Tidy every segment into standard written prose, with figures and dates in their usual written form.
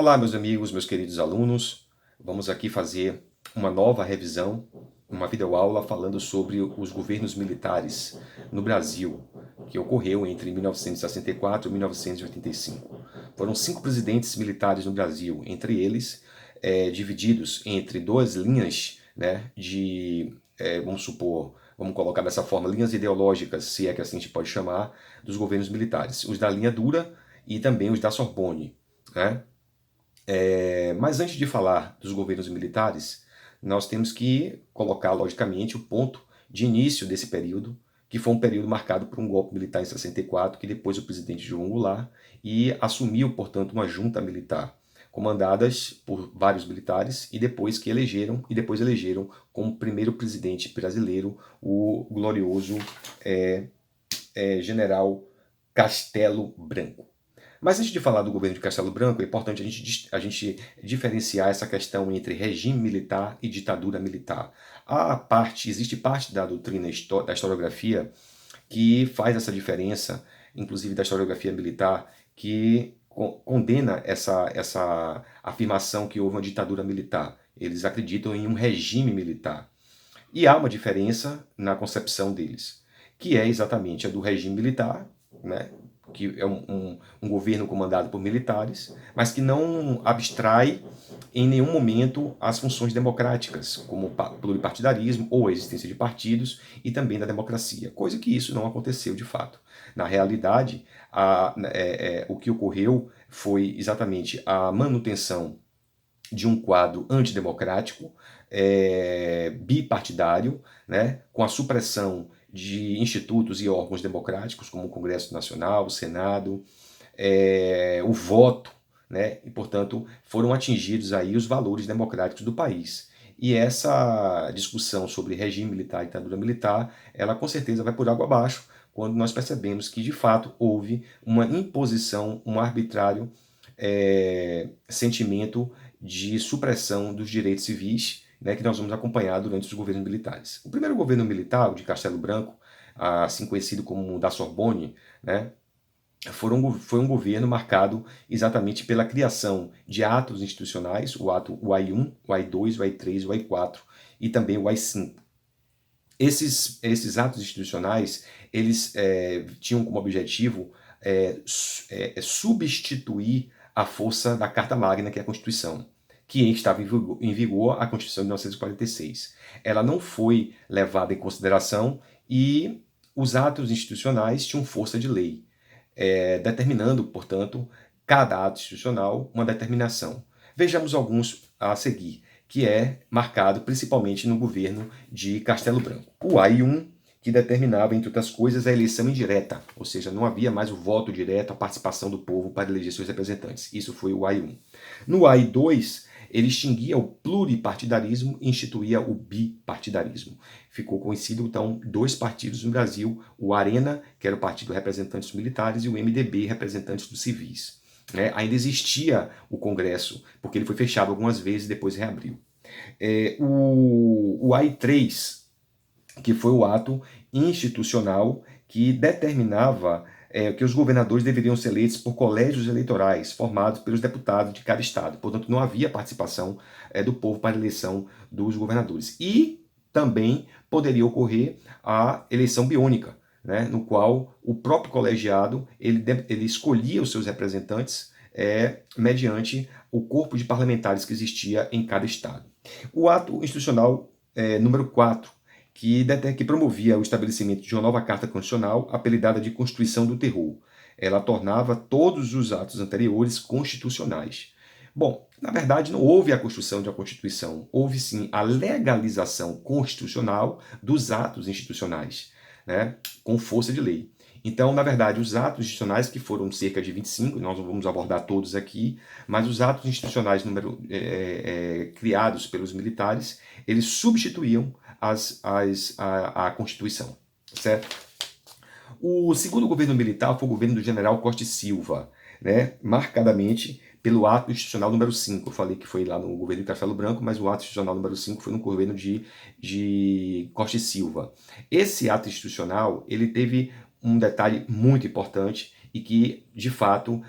Olá, meus amigos, meus queridos alunos. Vamos aqui fazer uma nova revisão, uma videoaula falando sobre os governos militares no Brasil, que ocorreu entre 1964 e 1985. Foram 5 presidentes militares no Brasil, entre eles divididos entre duas linhas, né, vamos supor, vamos colocar dessa forma, linhas ideológicas, se é que assim a gente pode chamar, dos governos militares. Os da linha dura e também os da Sorbonne, né? Mas antes de falar dos governos militares, nós temos que colocar, logicamente, o ponto de início desse período, que foi um período marcado por um golpe militar em 64, que depois o presidente João Goulart e assumiu, portanto, uma junta militar, comandadas por vários militares e depois elegeram como primeiro presidente brasileiro o glorioso general Castelo Branco. Mas antes de falar do governo de Castelo Branco, é importante a gente diferenciar essa questão entre regime militar e ditadura militar. Existe parte da doutrina da historiografia que faz essa diferença, inclusive da historiografia militar, que condena essa afirmação que houve uma ditadura militar. Eles acreditam em um regime militar. E há uma diferença na concepção deles, que é exatamente a do regime militar, né? Que é um governo comandado por militares, mas que não abstrai em nenhum momento as funções democráticas, como o pluripartidarismo ou a existência de partidos e também da democracia, coisa que isso não aconteceu de fato. Na realidade, o que ocorreu foi exatamente a manutenção de um quadro antidemocrático, bipartidário, né, com a supressão de institutos e órgãos democráticos, como o Congresso Nacional, o Senado, o voto, né, e, portanto, foram atingidos aí os valores democráticos do país. E essa discussão sobre regime militar e ditadura militar, ela com certeza vai por água abaixo, quando nós percebemos que, de fato, houve uma imposição, um arbitrário sentimento de supressão dos direitos civis, né, que nós vamos acompanhar durante os governos militares. O primeiro governo militar, o de Castelo Branco, assim conhecido como da Sorbonne, né, foi um governo marcado exatamente pela criação de atos institucionais, o AI-1, o AI-2, o AI-3, o AI-4 e também o AI-5. Esses atos institucionais, eles tinham como objetivo substituir a força da Carta Magna, que é a Constituição, que estava em vigor a Constituição de 1946. Ela não foi levada em consideração e os atos institucionais tinham força de lei, determinando, portanto, cada ato institucional uma determinação. Vejamos alguns a seguir, que é marcado principalmente no governo de Castelo Branco. O AI-1, que determinava, entre outras coisas, a eleição indireta, ou seja, não havia mais o voto direto, a participação do povo para eleger seus representantes. Isso foi o AI-1. No AI-2, ele extinguia o pluripartidarismo e instituía o bipartidarismo. Ficou conhecido, então, 2 partidos no Brasil, o ARENA, que era o Partido Representantes Militares, e o MDB, Representantes dos Civis. Ainda existia o Congresso, porque ele foi fechado algumas vezes e depois reabriu. O AI-3, que foi o ato institucional que determinava que os governadores deveriam ser eleitos por colégios eleitorais formados pelos deputados de cada estado. Portanto, não havia participação do povo para a eleição dos governadores. E também poderia ocorrer a eleição biônica, né, no qual o próprio colegiado ele escolhia os seus representantes mediante o corpo de parlamentares que existia em cada estado. O ato institucional número 4, que promovia o estabelecimento de uma nova Carta Constitucional, apelidada de Constituição do Terror. Ela tornava todos os atos anteriores constitucionais. Bom, na verdade, não houve a construção de uma Constituição, houve sim a legalização constitucional dos atos institucionais, né, com força de lei. Então, na verdade, os atos institucionais, que foram cerca de 25, nós não vamos abordar todos aqui, mas os atos institucionais criados pelos militares, eles substituíam a Constituição, certo? O segundo governo militar foi o governo do general Costa e Silva, né, marcadamente pelo ato institucional número 5. Eu falei que foi lá no governo de Castelo Branco, mas o ato institucional número 5 foi no governo de Costa e Silva. Esse ato institucional, ele teve um detalhe muito importante e que, de fato,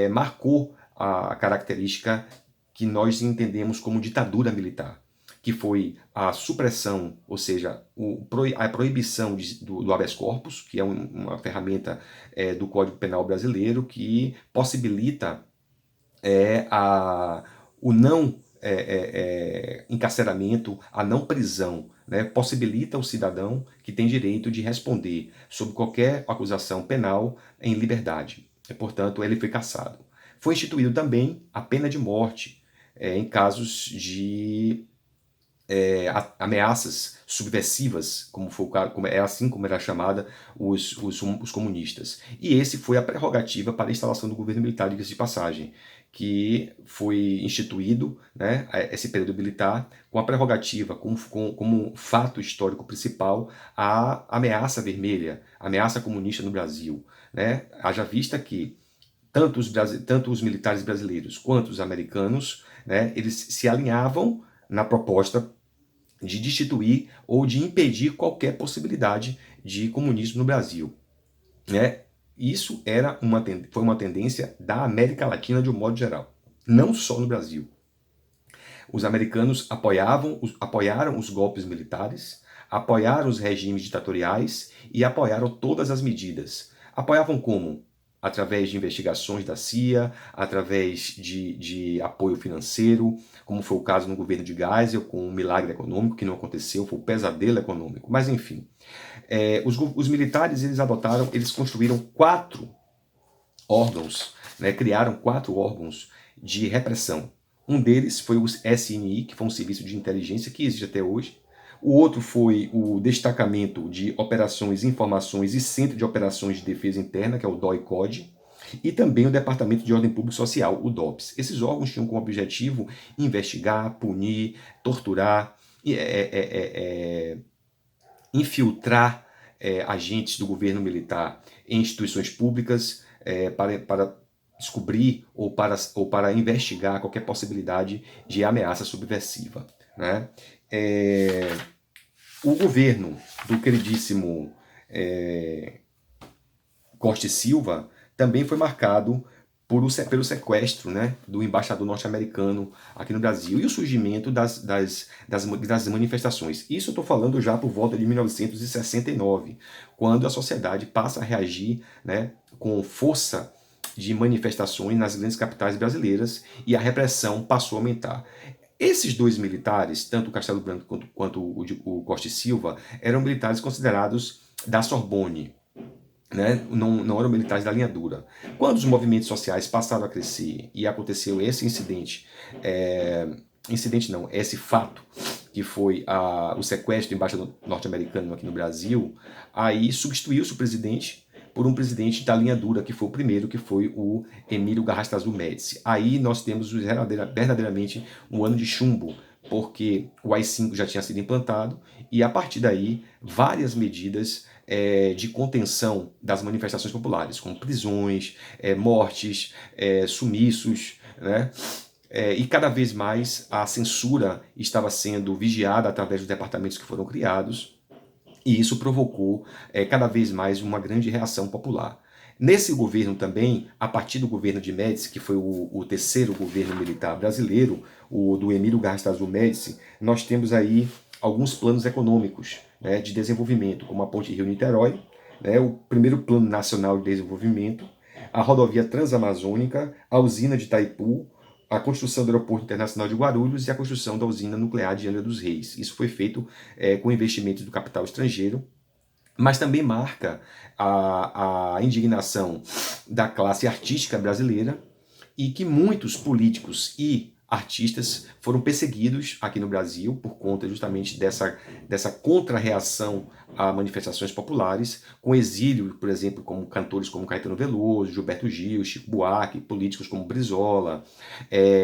marcou a característica que nós entendemos como ditadura militar, que foi a supressão, ou seja, a proibição do habeas corpus, que é uma ferramenta do Código Penal brasileiro que possibilita o não encarceramento, a não prisão, né, possibilita o cidadão que tem direito de responder sobre qualquer acusação penal em liberdade. E, portanto, ele foi cassado. Foi instituído também a pena de morte em casos de ameaças subversivas, como foi o caso, é assim como era chamada os comunistas. E esse foi a prerrogativa para a instalação do governo militar, diga-se de passagem, que foi instituído, né, esse período militar, com a prerrogativa, como fato histórico principal, a ameaça vermelha, a ameaça comunista no Brasil. Né? Haja vista que tanto os militares brasileiros quanto os americanos, né, eles se alinhavam na proposta de destituir ou de impedir qualquer possibilidade de comunismo no Brasil. Né? Isso foi uma tendência da América Latina de um modo geral, não só no Brasil. Os americanos apoiaram os golpes militares, apoiaram os regimes ditatoriais e apoiaram todas as medidas. Apoiavam como? Através de investigações da CIA, através de apoio financeiro, como foi o caso no governo de Geisel, com um milagre econômico que não aconteceu, foi um pesadelo econômico. Mas enfim, os militares eles construíram 4 órgãos, né, criaram 4 órgãos de repressão. Um deles foi o SNI, que foi um serviço de inteligência que existe até hoje. O outro foi o Destacamento de Operações, Informações e Centro de Operações de Defesa Interna, que é o DOI-CODE, e também o Departamento de Ordem Pública e Social, o DOPS. Esses órgãos tinham como objetivo investigar, punir, torturar, infiltrar agentes do governo militar em instituições públicas para descobrir ou para investigar qualquer possibilidade de ameaça subversiva. Né? O governo do queridíssimo Costa e Silva também foi marcado pelo sequestro, né, do embaixador norte-americano aqui no Brasil e o surgimento das manifestações. Isso eu estou falando já por volta de 1969, quando a sociedade passa a reagir, né, com força de manifestações nas grandes capitais brasileiras e a repressão passou a aumentar. Esses 2 militares, tanto o Castelo Branco quanto o Costa e Silva, eram militares considerados da Sorbonne, né? Não eram militares da linha dura. Quando os movimentos sociais passaram a crescer e aconteceu esse incidente, esse fato, que foi o sequestro do embaixador norte-americano aqui no Brasil, aí substituiu-se o presidente por um presidente da linha dura, que foi o primeiro, que foi o Emílio Garrastazu Médici. Aí nós temos verdadeiramente um ano de chumbo, porque o AI-5 já tinha sido implantado e a partir daí várias medidas de contenção das manifestações populares, como prisões, mortes, sumiços, né? E cada vez mais a censura estava sendo vigiada através dos departamentos que foram criados, e isso provocou cada vez mais uma grande reação popular. Nesse governo também, a partir do governo de Médici, que foi o terceiro governo militar brasileiro, o do Emílio Garrastazu Médici, nós temos aí alguns planos econômicos, né, de desenvolvimento, como a Ponte Rio-Niterói, né, o primeiro Plano Nacional de Desenvolvimento, a rodovia Transamazônica, a usina de Itaipu, a construção do Aeroporto Internacional de Guarulhos e a construção da usina nuclear de Angra dos Reis. Isso foi feito com investimentos do capital estrangeiro, mas também marca a indignação da classe artística brasileira e que muitos políticos e artistas foram perseguidos aqui no Brasil por conta justamente dessa contra-reação a manifestações populares, com exílio, por exemplo, como cantores como Caetano Veloso, Gilberto Gil, Chico Buarque, políticos como Brizola,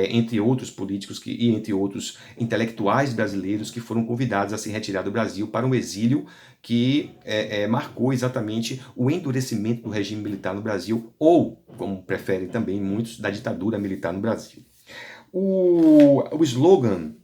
entre outros políticos e entre outros intelectuais brasileiros que foram convidados a se retirar do Brasil para um exílio que marcou exatamente o endurecimento do regime militar no Brasil, ou, como preferem também muitos, da ditadura militar no Brasil. O slogan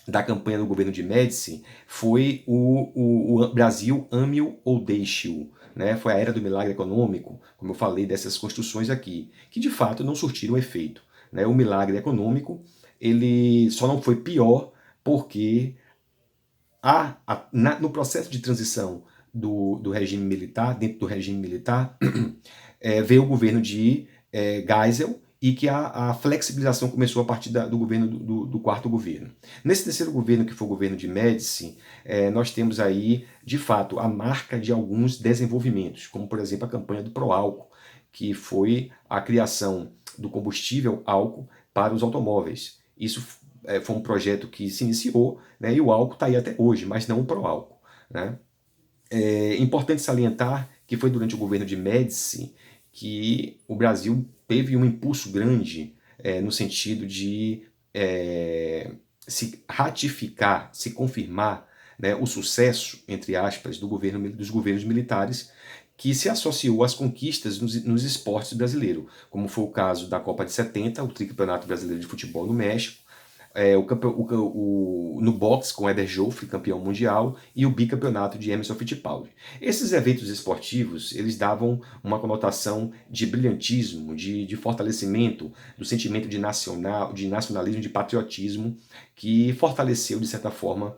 da campanha do governo de Médici foi o Brasil ame-o ou deixe-o. Né? Foi a era do milagre econômico, como eu falei dessas construções aqui, que de fato não surtiram efeito. né? O milagre econômico, ele só não foi pior porque no processo de transição do regime militar, dentro do regime militar, veio o governo de Geisel, e que a flexibilização começou a partir do governo do quarto governo. Nesse terceiro governo, que foi o governo de Médici, nós temos aí, de fato, a marca de alguns desenvolvimentos, como, por exemplo, a campanha do Proálcool, que foi a criação do combustível álcool para os automóveis. Isso foi um projeto que se iniciou, né, e o álcool está aí até hoje, mas não o Proálcool, né? É importante salientar que foi durante o governo de Médici que o Brasil teve um impulso grande no sentido de se ratificar, se confirmar, né, o sucesso, entre aspas, dos governos militares, que se associou às conquistas nos esportes brasileiros, como foi o caso da Copa de 70, o tricampeonato brasileiro de futebol no México, no boxe com Éder Joffre, campeão mundial, e o bicampeonato de Emerson Fittipaldi. Esses eventos esportivos, eles davam uma conotação de brilhantismo, de fortalecimento do sentimento de nacionalismo, de patriotismo, que fortaleceu, de certa forma,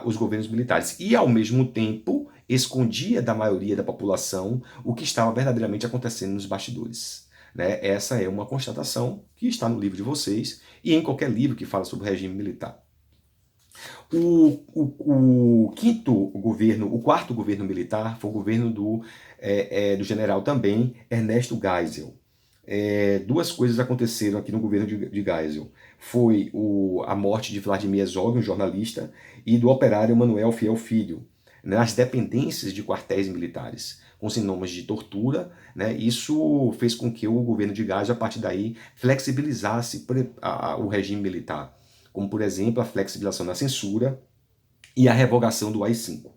os governos militares. E, ao mesmo tempo, escondia da maioria da população o que estava verdadeiramente acontecendo nos bastidores. Né? Essa é uma constatação que está no livro de vocês e em qualquer livro que fala sobre o regime militar. O quarto governo militar foi o governo do general também, Ernesto Geisel. Duas coisas aconteceram aqui no governo de Geisel. Foi a morte de Vladimir Herzog, um jornalista, e do operário Manuel Fiel Filho, nas dependências de quartéis militares, com sintomas de tortura, né? Isso fez com que o governo de Geisel, a partir daí, flexibilizasse o regime militar, como, por exemplo, a flexibilização da censura e a revogação do AI-5.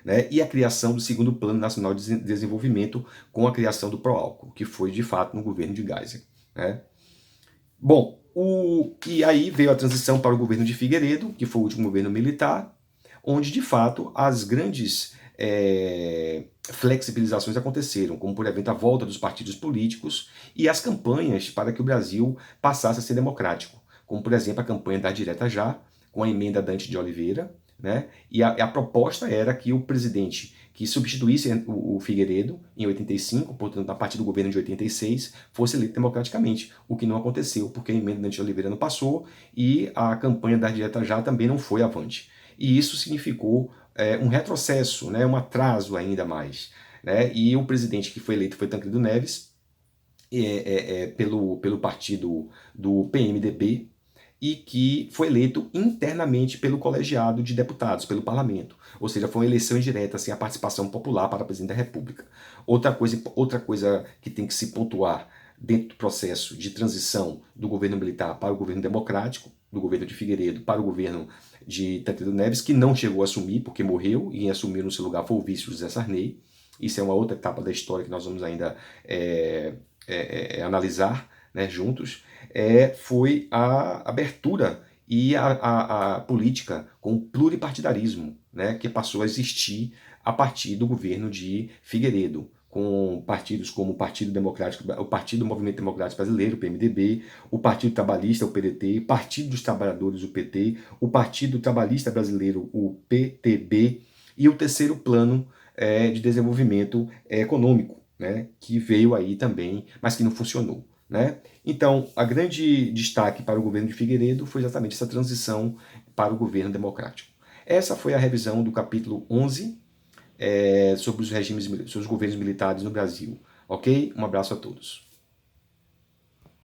Né, e a criação do segundo Plano Nacional de Desenvolvimento com a criação do Proálcool, que foi de fato no governo de Geisel. Né. Bom, e aí veio a transição para o governo de Figueiredo, que foi o último governo militar, onde de fato as grandes flexibilizações aconteceram, como por exemplo a volta dos partidos políticos e as campanhas para que o Brasil passasse a ser democrático, como por exemplo a campanha da Direta Já, com a emenda Dante de Oliveira, né? E a proposta era que o presidente que substituísse o Figueiredo em 85, portanto a partir do governo de 86, fosse eleito democraticamente, o que não aconteceu, porque a emenda Dante de Oliveira não passou e a campanha da Direta Já também não foi avante. E isso significou um retrocesso, né, um atraso ainda mais. Né? E o presidente que foi eleito foi Tancredo Neves, pelo partido do PMDB, e que foi eleito internamente pelo colegiado de deputados, pelo parlamento. Ou seja, foi uma eleição indireta, sem a participação popular para presidente da República. Outra coisa que tem que se pontuar dentro do processo de transição do governo militar para o governo democrático, do governo de Figueiredo para o governo de Tancredo Neves, que não chegou a assumir porque morreu, e quem assumiu no seu lugar foi o vice José Sarney. Isso é uma outra etapa da história que nós vamos ainda analisar, né, juntos. Foi a abertura e a política com o pluripartidarismo, né, que passou a existir a partir do governo de Figueiredo, com partidos como o Partido Democrático, o Partido do Movimento Democrático Brasileiro, o PMDB, o Partido Trabalhista, o PDT, o Partido dos Trabalhadores, o PT, o Partido Trabalhista Brasileiro, o PTB, e o terceiro plano de desenvolvimento econômico, né, que veio aí também, mas que não funcionou. Né? Então, a grande destaque para o governo de Figueiredo foi exatamente essa transição para o governo democrático. Essa foi a revisão do capítulo 11 sobre os governos militares no Brasil. Ok? Um abraço a todos.